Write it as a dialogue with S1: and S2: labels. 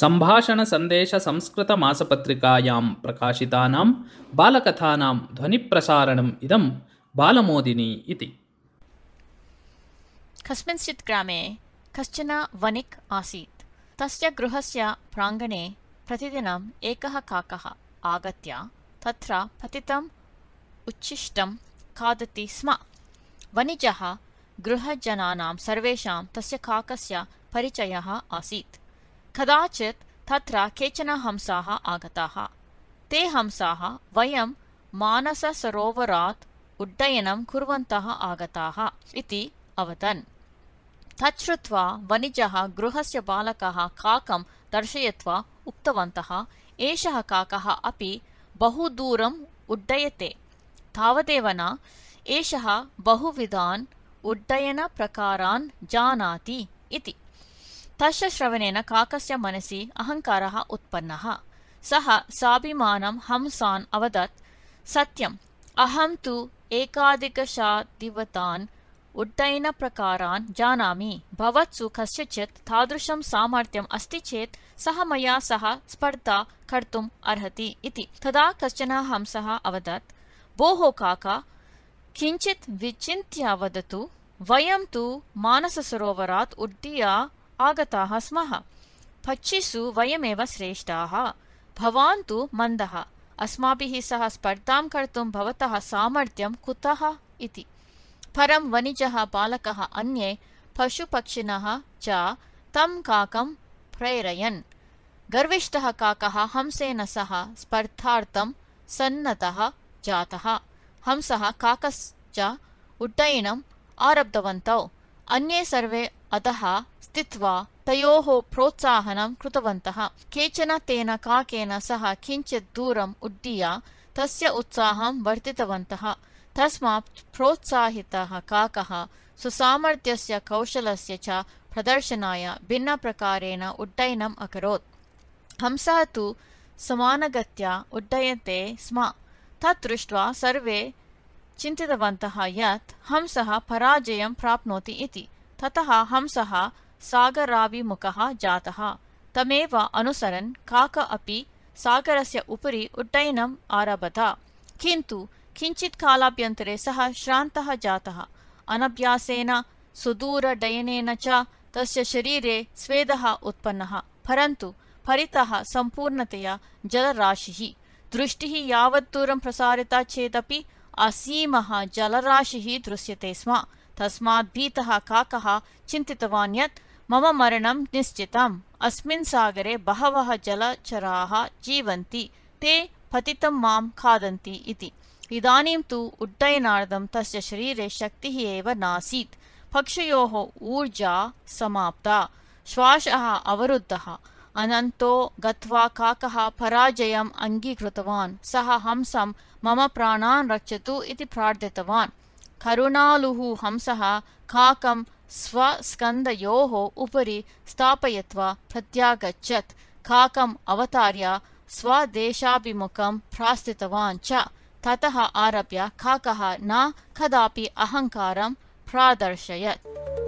S1: सम्भाषणसन्देशसंस्कृतमासपत्रिकायां प्रकाशितानां बालकथानां ध्वनिप्रसारणम् इदं बालमोदिनी इति।
S2: कस्मिंश्चित् ग्रामे कश्चन वणिक् आसीत्। तस्य गृहस्य प्राङ्गणे प्रतिदिनम् एकः काकः आगत्य तत्र पतितम् उच्छिष्टं खादति स्म। वणिजः गृहजनानां सर्वेषां तस्य काकस्य परिचयः आसीत्। कदाचित् तत्र केचन हंसाः आगताः। ते हंसाः वयं मानससरोवरात् उड्डयनं कुर्वन्तः आगताः इति अवदन्। तत् श्रुत्वा वणिजः गृहस्य बालकः काकं दर्शयित्वा उक्तवन्तः, एषः काकः अपि बहु दूरम् उड्डयते। तावदेव न, एषः बहुविधान् उड्डयनप्रकारान् जानाति इति। तस्य श्रवणेन काकस्य मनसि अहङ्कारः उत्पन्नः। सः स्वाभिमानं हंसान् अवदत्, सत्यम्, अहं तु एकाधिकशताधिवतान् उड्डयनप्रकारान् जानामि। भवत्सु कस्यचित् तादृशं सामर्थ्यम् अस्ति चेत् सः मया सह स्पर्धा कर्तुम् अर्हति इति। तदा कश्चन हंसः अवदत्, भोः काका, किञ्चित् विचिन्त्य वदतु। वयं तु मानससरोवरात् उड्डीय आगताः स्मः। पक्षिषु वयमेव श्रेष्ठाः। भवान् तु मन्दः। अस्माभिः सह स्पर्धां कर्तुं भवतः सामर्थ्यं कुतः इति। परं वणिजः बालकः अन्ये पशुपक्षिणः च तं काकं प्रेरयन्। गर्विष्ठः काकः हंसेन सह स्पर्धार्थं सन्नतः जातः। हंसः काकश्च उड्डयनम् आरब्धवन्तौ। अन्ये सर्वे अधः स्थित्वा तयोः प्रोत्साहनं कृतवन्तः। केचन तेन काकेन सह किञ्चित् दूरम् उड्डीय तस्य उत्साहं वर्धितवन्तः। तस्मात् प्रोत्साहितः काकः स्वसामर्थ्यस्य कौशलस्य च प्रदर्शनाय भिन्नप्रकारेण उड्डयनम् अकरोत्। हंसः तु समानगत्या उड्डयते स्म। तत् दृष्ट्वा सर्वे चिन्तितवन्तः यत् हंसः पराजयं प्राप्नोति इति। ततः हंसः सागराभिमुखः जातः। तमेव अनुसरन् काक अपि सागरस्य उपरि उड्डयनम् आरभत। किन्तु किञ्चित् कालाभ्यन्तरे सः श्रान्तः जातः। अनभ्यासेन सुदूरडयनेन च तस्य शरीरे स्वेदः उत्पन्नः। परन्तु परितः सम्पूर्णतया जलराशिः। दृष्टिः यावत् दूरं प्रसारिता चेदपि असीमः जलराशिः दृश्यते स्म। तस्मात् भीतः काकः चिन्तितवान् यत् मम मरणं निश्चितम्। अस्मिन् सागरे बहवः जलचराः जीवन्ति। ते पतितं मां खादन्ति इति। इदानीं तु उड्डयनार्थं तस्य शरीरे शक्तिः एव नासीत्। पक्षयोः ऊर्जा समाप्ता। श्वासः अवरुद्धः। अनन्तो गत्वा काकः पराजयम् अङ्गीकृतवान्। सः हंसं मम प्राणान् रक्षतु इति प्रार्थितवान्। करुणालुः हंसः काकं स्वस्कन्धयोः उपरि स्थापयित्वा प्रत्यागच्छत्। काकम् अवतार्य स्वदेशाभिमुखं प्रास्थितवान् च। ततः आरभ्य काकः न कदापि अहङ्कारं प्रादर्शयत्।